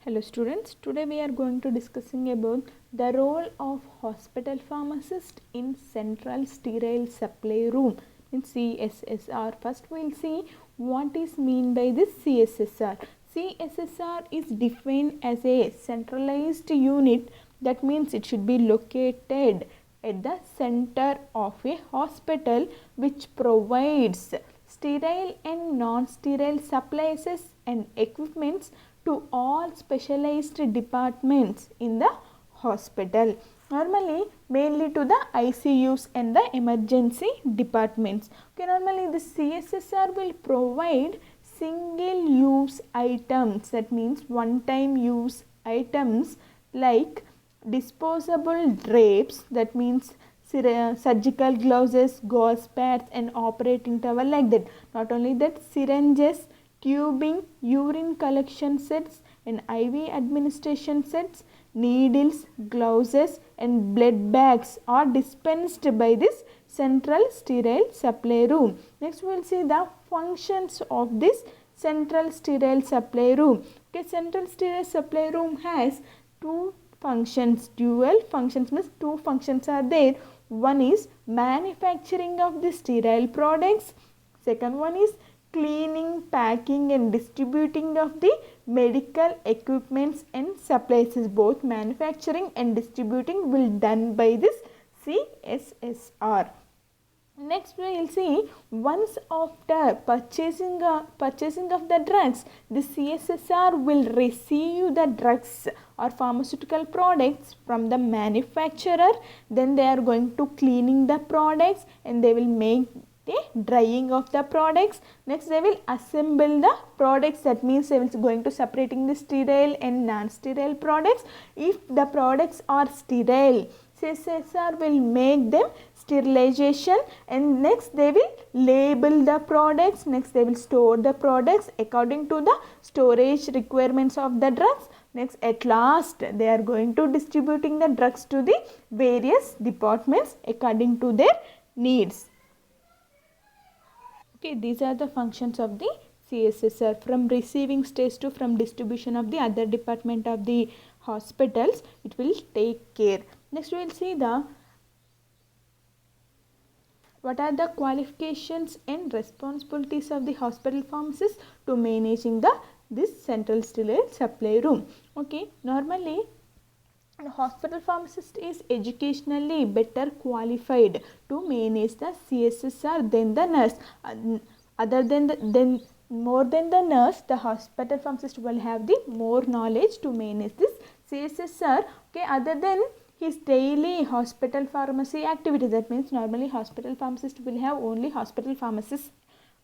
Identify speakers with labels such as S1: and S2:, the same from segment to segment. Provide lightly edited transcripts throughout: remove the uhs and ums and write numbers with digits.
S1: Hello students, today we are going to discussing about the role of hospital pharmacist in central sterile supply room in CSSR. First we will see what is mean by this CSSR. CSSR is defined as a centralized unit, that means it should be located at the center of a hospital which provides sterile and non-sterile supplies and equipments to all specialized departments in the hospital. Normally mainly to the ICUs and the emergency departments. Okay, normally the CSSR will provide single use items, that means one time use items like disposable drapes, that means surgical gloves, gauze pads and operating towel, like that. Not only that, syringes, tubing, urine collection sets and IV administration sets, needles, gloves and blood bags are dispensed by this central sterile supply room. Next we will see the functions of this central sterile supply room. Okay, central sterile supply room has two functions. Dual functions means two functions are there. One is manufacturing of the sterile products. Second one is cleaning, packing and distributing of the medical equipments and supplies. Both manufacturing and distributing will done by this CSSR. Next we will see, once after purchasing of the drugs, the CSSR will receive the drugs or pharmaceutical products from the manufacturer. Then they are going to cleaning the products and they will make the drying of the products. Next they will assemble the products, that means they will going to separating the sterile and non-sterile products. If the products are sterile, CSSR will make them sterilization, and next they will label the products. Next they will store the products according to the storage requirements of the drugs. Next at last they are going to distributing the drugs to the various departments according to their needs. Okay, these are the functions of the CSSR, from receiving stage to from distribution of the other department of the hospitals it will take care. Next we will see the what are the qualifications and responsibilities of the hospital pharmacist to managing this central sterile supply room. Okay, normally the hospital pharmacist is educationally better qualified to manage the CSSR than the nurse. Other than more than the nurse, the hospital pharmacist will have the more knowledge to manage this CSSR. Okay, other than his daily hospital pharmacy activities, that means normally hospital pharmacist will have only hospital pharmacist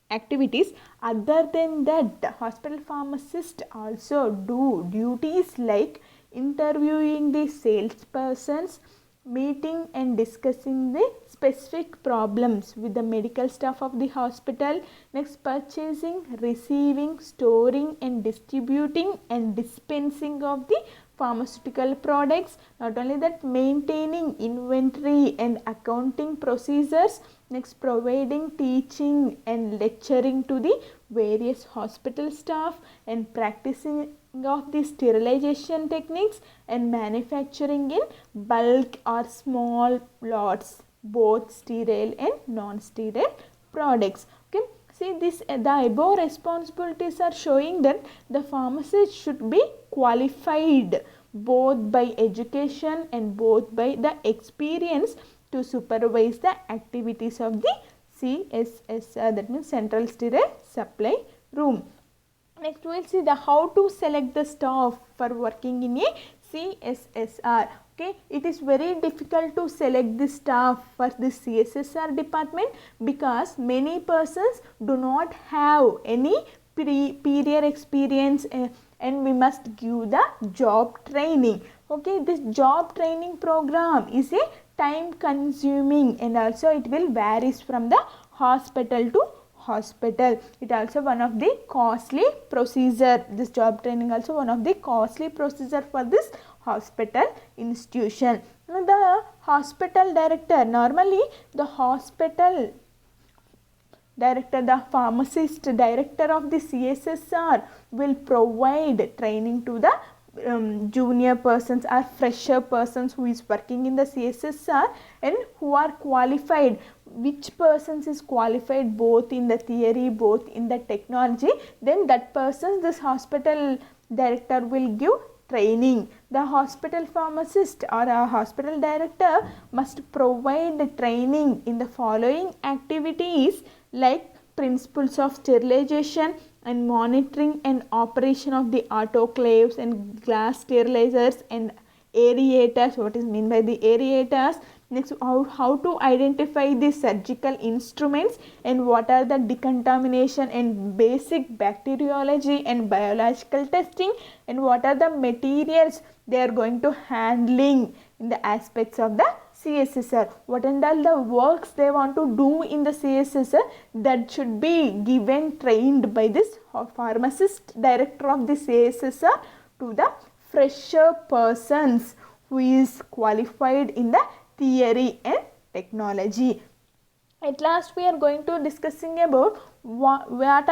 S1: activities. Other than that, the hospital pharmacist also do duties like interviewing the salespersons, meeting and discussing the specific problems with the medical staff of the hospital. Next, purchasing, receiving, storing and distributing and dispensing of the pharmaceutical products. Not only that, maintaining inventory and accounting procedures. Next, providing teaching and lecturing to the various hospital staff and practicing of the sterilization techniques and manufacturing in bulk or small lots, both sterile and non-sterile products. Okay, see this, the above responsibilities are showing that the pharmacist should be qualified both by education and both by the experience to supervise the activities of the CSSR, that means central sterile supply room. Next we will see the how to select the staff for working in a CSSR. Okay, it is very difficult to select the staff for this CSSR department because many persons do not have any prior experience and we must give the job training. Okay, this job training program is a time consuming and also it will varies from the hospital to hospital. It also one of the costly procedure. This job training also one of the costly procedure for this hospital institution. The hospital director, normally the hospital director, the pharmacist director of the CSSR will provide training to the junior persons or fresher persons who is working in the CSSR and who are qualified. Which persons is qualified both in the theory, both in the technology, then that person, this hospital director will give training. The hospital pharmacist or a hospital director must provide training in the following activities like principles of sterilization and monitoring and operation of the autoclaves and glass sterilizers and aerators. What is meant by the aerators? Next, how to identify the surgical instruments and what are the decontamination and basic bacteriology and biological testing, and what are the materials they are going to handling in the aspects of the CSSR. What and all the works they want to do in the CSSR, that should be given trained by this pharmacist director of the CSSR to the fresher persons who is qualified in the theory and technology. At last we are going to discussing about where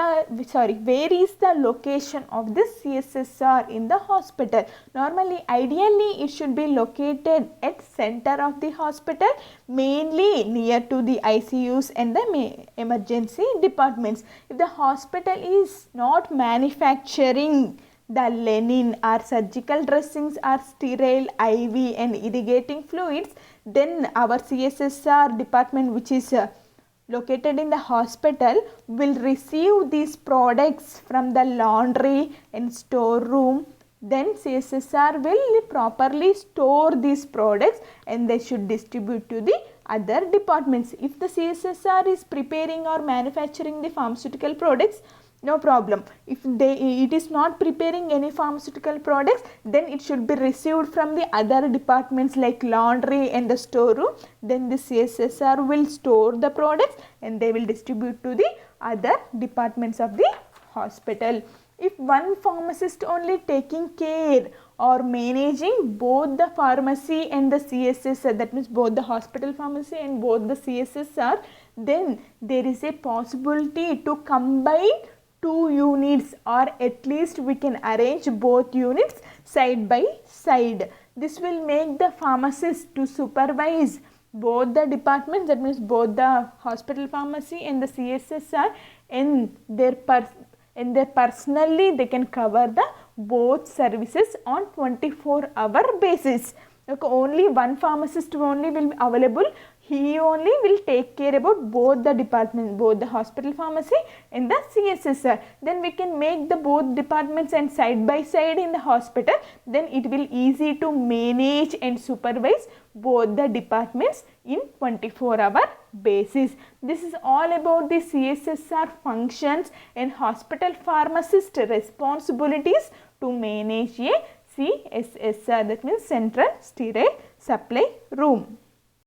S1: is the location of this CSSR in the hospital. Normally, ideally it should be located at center of the hospital, mainly near to the ICUs and the emergency departments. If the hospital is not manufacturing the linen or surgical dressings or sterile IV and irrigating fluids, then our CSSR department, which is located in the hospital, will receive these products from the laundry and storeroom. Then CSSR will properly store these products and they should distribute to the other departments. If the CSSR is preparing or manufacturing the pharmaceutical products, no problem. If it is not preparing any pharmaceutical products, then it should be received from the other departments like laundry and the storeroom. Then the CSSR will store the products and they will distribute to the other departments of the hospital. If one pharmacist only taking care or managing both the pharmacy and the CSSR, that means both the hospital pharmacy and both the CSSR, then there is a possibility to combine two units, or at least we can arrange both units side by side. This will make the pharmacist to supervise both the departments, that means both the hospital pharmacy and the CSSR, and their personally they can cover the both services on 24-hour basis. Okay, only one pharmacist only will be available. He only will take care about both the departments, both the hospital pharmacy and the CSSR. Then we can make the both departments and side by side in the hospital. Then it will easy to manage and supervise both the departments in 24-hour basis. This is all about the CSSR functions and hospital pharmacist responsibilities to manage a CSSR, that means Central Sterile Supply Room.